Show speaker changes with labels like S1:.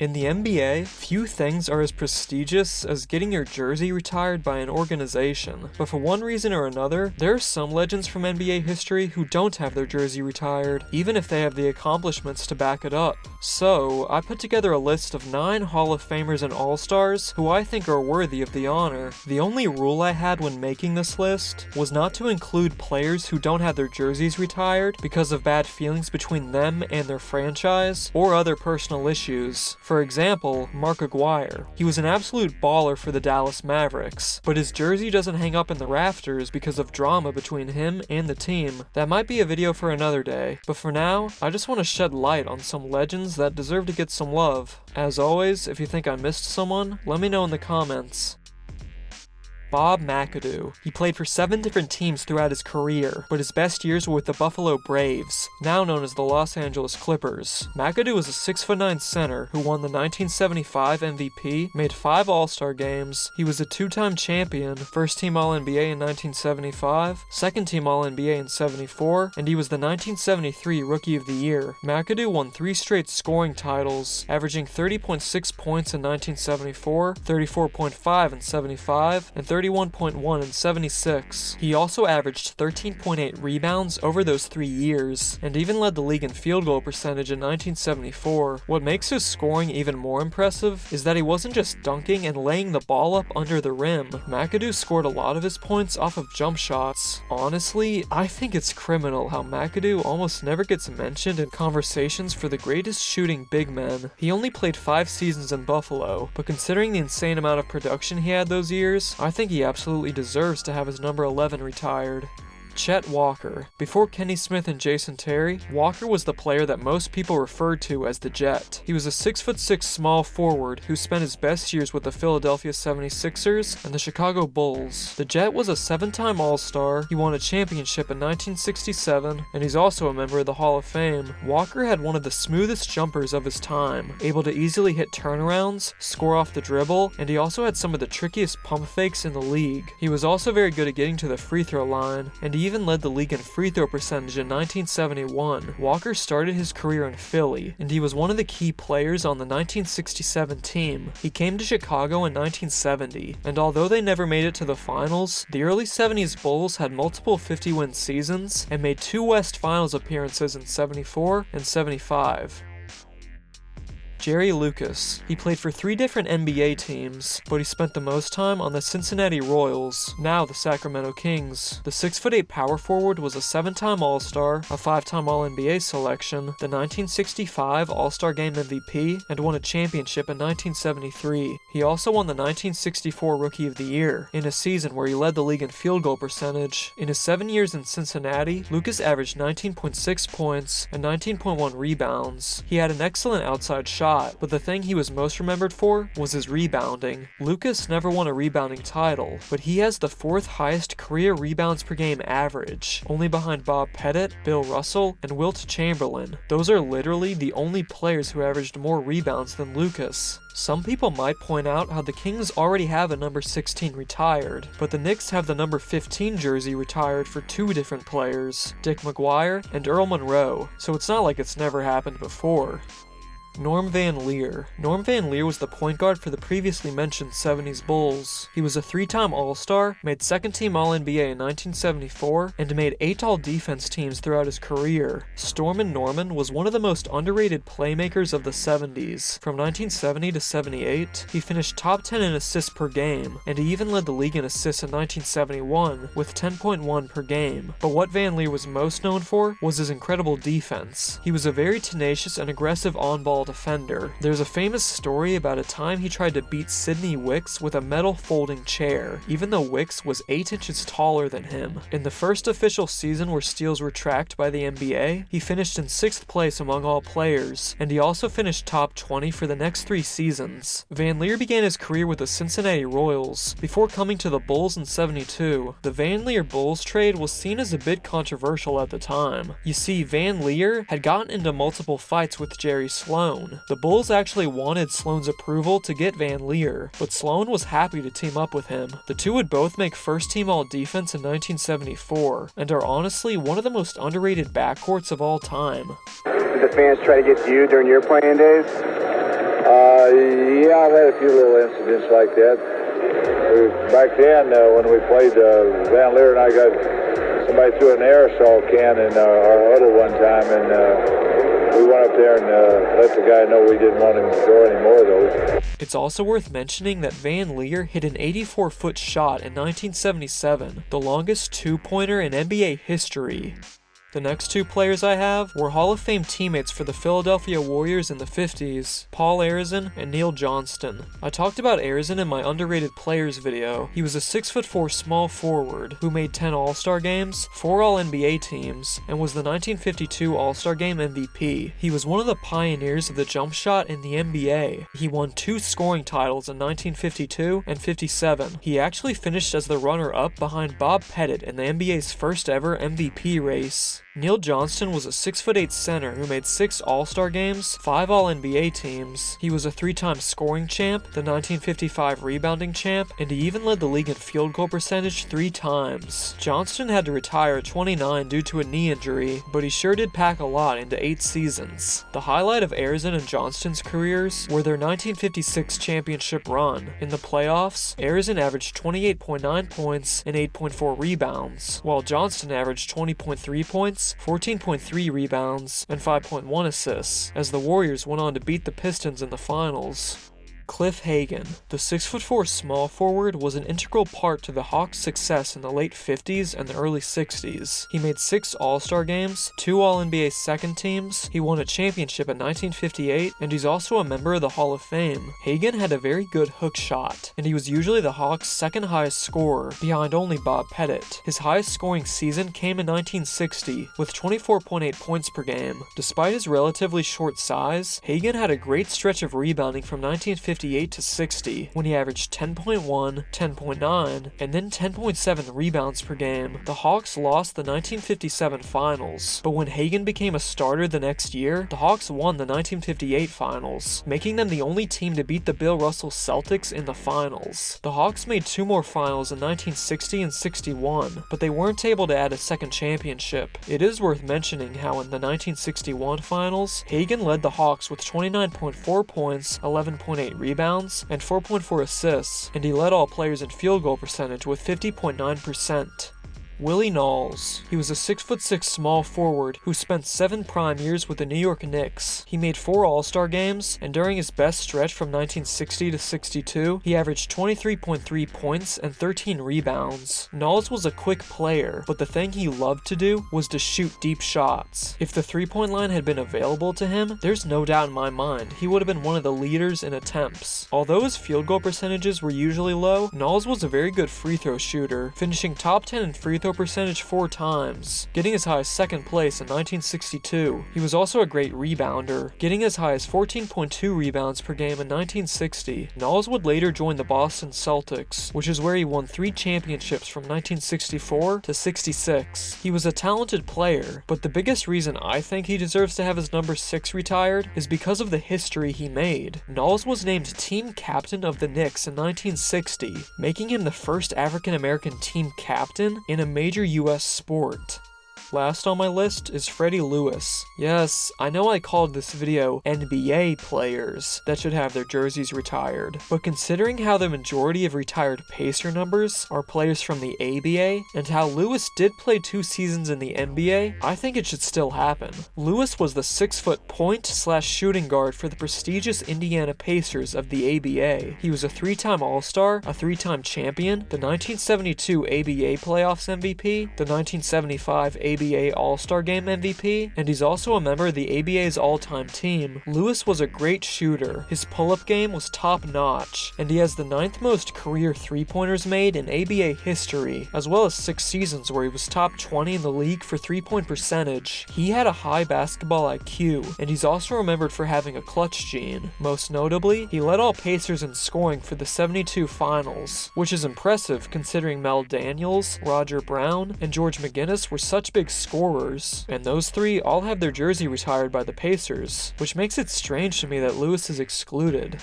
S1: In the NBA, few things are as prestigious as getting your jersey retired by an organization, but for one reason or another, there are some legends from NBA history who don't have their jersey retired, even if they have the accomplishments to back it up. So, I put together a list of 9 Hall of Famers and All-Stars who I think are worthy of the honor. The only rule I had when making this list was not to include players who don't have their jerseys retired because of bad feelings between them and their franchise, or other personal issues. For example, Mark Aguirre. He was an absolute baller for the Dallas Mavericks, but his jersey doesn't hang up in the rafters because of drama between him and the team. That might be a video for another day, but for now, I just want to shed light on some legends that deserve to get some love. As always, if you think I missed someone, let me know in the comments. Bob McAdoo. He played for 7 different teams throughout his career, but his best years were with the Buffalo Braves, now known as the Los Angeles Clippers. McAdoo was a 6'9" center who won the 1975 MVP, made 5 All-Star games. He was a 2-time champion, first-team All-NBA in 1975, second-team All-NBA in 74, and he was the 1973 Rookie of the Year. McAdoo won 3 straight scoring titles, averaging 30.6 points in 1974, 34.5 in 75, and 31.1 in 76. He also averaged 13.8 rebounds over those 3 years, and even led the league in field goal percentage in 1974. What makes his scoring even more impressive is that he wasn't just dunking and laying the ball up under the rim. McAdoo scored a lot of his points off of jump shots. Honestly, I think it's criminal how McAdoo almost never gets mentioned in conversations for the greatest shooting big men. He only played 5 seasons in Buffalo, but considering the insane amount of production he had those years, I think he absolutely deserves to have his number 11 retired. Chet Walker. Before Kenny Smith and Jason Terry, Walker was the player that most people referred to as the Jet. He was a 6'6" small forward who spent his best years with the Philadelphia 76ers and the Chicago Bulls. The Jet was a 7-time All-Star, he won a championship in 1967, and he's also a member of the Hall of Fame. Walker had one of the smoothest jumpers of his time, able to easily hit turnarounds, score off the dribble, and he also had some of the trickiest pump fakes in the league. He was also very good at getting to the free throw line, and he even led the league in free throw percentage in 1971. Walker started his career in Philly, and he was one of the key players on the 1967 team. He came to Chicago in 1970, and although they never made it to the finals, the early 70s Bulls had multiple 50-win seasons and made 2 West Finals appearances in 74 and 75. Jerry Lucas. He played for 3 different NBA teams, but he spent the most time on the Cincinnati Royals, now the Sacramento Kings. The 6'8" power forward was a 7-time All-Star, a 5-time All-NBA selection, the 1965 All-Star Game MVP, and won a championship in 1973. He also won the 1964 Rookie of the Year, in a season where he led the league in field goal percentage. In his 7 years in Cincinnati, Lucas averaged 19.6 points and 19.1 rebounds. He had an excellent outside shot, but the thing he was most remembered for was his rebounding. Lucas never won a rebounding title, but he has the 4th highest career rebounds per game average, only behind Bob Pettit, Bill Russell, and Wilt Chamberlain. Those are literally the only players who averaged more rebounds than Lucas. Some people might point out how the Kings already have a number 16 retired, but the Knicks have the number 15 jersey retired for 2 different players, Dick McGuire and Earl Monroe, so it's not like it's never happened before. Norm Van Lier. Norm Van Lier was the point guard for the previously mentioned 70s Bulls. He was a 3-time All-Star, made 2nd-team All-NBA in 1974, and made 8 All-Defense teams throughout his career. Stormin' Norman was one of the most underrated playmakers of the 70s. From 1970 to 78, he finished top 10 in assists per game, and he even led the league in assists in 1971, with 10.1 per game. But what Van Lier was most known for was his incredible defense. He was a very tenacious and aggressive on-ball defender. There's a famous story about a time he tried to beat Sidney Wicks with a metal folding chair, even though Wicks was 8 inches taller than him. In the first official season where steals were tracked by the NBA, he finished in 6th place among all players, and he also finished top 20 for the next 3 seasons. Van Lier began his career with the Cincinnati Royals, before coming to the Bulls in 72. The Van Lier Bulls trade was seen as a bit controversial at the time. You see, Van Lier had gotten into multiple fights with Jerry Sloan. The Bulls actually wanted Sloan's approval to get Van Lier, but Sloan was happy to team up with him. The two would both make first-team All-Defense in 1974, and are honestly one of the most underrated backcourts of all time.
S2: Did the fans try to get to you during your playing days? Yeah, I've had a few little incidents like that. Back then, when we played Van Lier, and I got somebody threw an aerosol can in our huddle one time, and we went up there and let the guy know we didn't want him to throw any more of those.
S1: It's also worth mentioning that Van Lier hit an 84-foot shot in 1977, the longest two-pointer in NBA history. The next two players I have were Hall of Fame teammates for the Philadelphia Warriors in the 50s, Paul Arizin and Neil Johnston. I talked about Arizin in my underrated players video. He was a 6'4" small forward who made 10 All-Star games, 4 All-NBA teams, and was the 1952 All-Star Game MVP. He was one of the pioneers of the jump shot in the NBA. He won 2 scoring titles in 1952 and 57. He actually finished as the runner-up behind Bob Pettit in the NBA's first ever MVP race. Neil Johnston was a 6'8" center who made 6 All-Star games, 5 All-NBA teams. He was a 3-time scoring champ, the 1955 rebounding champ, and he even led the league in field goal percentage 3 times. Johnston had to retire at 29 due to a knee injury, but he sure did pack a lot into 8 seasons. The highlight of Arizin and Johnston's careers were their 1956 championship run. In the playoffs, Arizin averaged 28.9 points and 8.4 rebounds, while Johnston averaged 20.3 points, 14.3 rebounds, and 5.1 assists, as the Warriors went on to beat the Pistons in the finals. Cliff Hagan, the 6'4" small forward, was an integral part to the Hawks' success in the late 50s and the early 60s. He made 6 All-Star games, 2 All-NBA second teams, he won a championship in 1958, and he's also a member of the Hall of Fame. Hagan had a very good hook shot, and he was usually the Hawks' second highest scorer, behind only Bob Pettit. His highest scoring season came in 1960, with 24.8 points per game. Despite his relatively short size, Hagan had a great stretch of rebounding from 1958 to 60, when he averaged 10.1, 10.9, and then 10.7 rebounds per game. The Hawks lost the 1957 finals, but when Hagan became a starter the next year, the Hawks won the 1958 finals, making them the only team to beat the Bill Russell Celtics in the finals. The Hawks made 2 more finals in 1960 and 61, but they weren't able to add a second championship. It is worth mentioning how in the 1961 finals, Hagan led the Hawks with 29.4 points, 11.8 rebounds, and 4.4 assists, and he led all players in field goal percentage with 50.9%. Willie Naulls. He was a 6'6" small forward who spent 7 prime years with the New York Knicks. He made 4 All-Star games, and during his best stretch from 1960 to 62, he averaged 23.3 points and 13 rebounds. Naulls was a quick player, but the thing he loved to do was to shoot deep shots. If the 3-point line had been available to him, there's no doubt in my mind he would have been one of the leaders in attempts. Although his field goal percentages were usually low, Naulls was a very good free throw shooter, finishing top 10 in free throw percentage 4 times, getting as high as 2nd place in 1962. He was also a great rebounder, getting as high as 14.2 rebounds per game in 1960. Naulls would later join the Boston Celtics, which is where he won 3 championships from 1964 to 66. He was a talented player, but the biggest reason I think he deserves to have his number 6 retired is because of the history he made. Naulls was named team captain of the Knicks in 1960, making him the first African-American team captain in a major US sport. Last on my list is Freddie Lewis. Yes, I know I called this video NBA players that should have their jerseys retired, but considering how the majority of retired Pacer numbers are players from the ABA, and how Lewis did play 2 seasons in the NBA, I think it should still happen. Lewis was the 6-foot point/shooting guard for the prestigious Indiana Pacers of the ABA. He was a 3-time All-Star, a 3-time champion, the 1972 ABA Playoffs MVP, the 1975 ABA All-Star Game MVP, and he's also a member of the ABA's all-time team. Lewis was a great shooter. His pull-up game was top-notch, and he has the 9th most career 3-pointers made in ABA history, as well as 6 seasons where he was top 20 in the league for 3-point percentage. He had a high basketball IQ, and he's also remembered for having a clutch gene. Most notably, he led all Pacers in scoring for the 72 finals, which is impressive considering Mel Daniels, Roger Brown, and George McGinnis were such big scorers, and those 3 all have their jersey retired by the Pacers, which makes it strange to me that Lewis is excluded.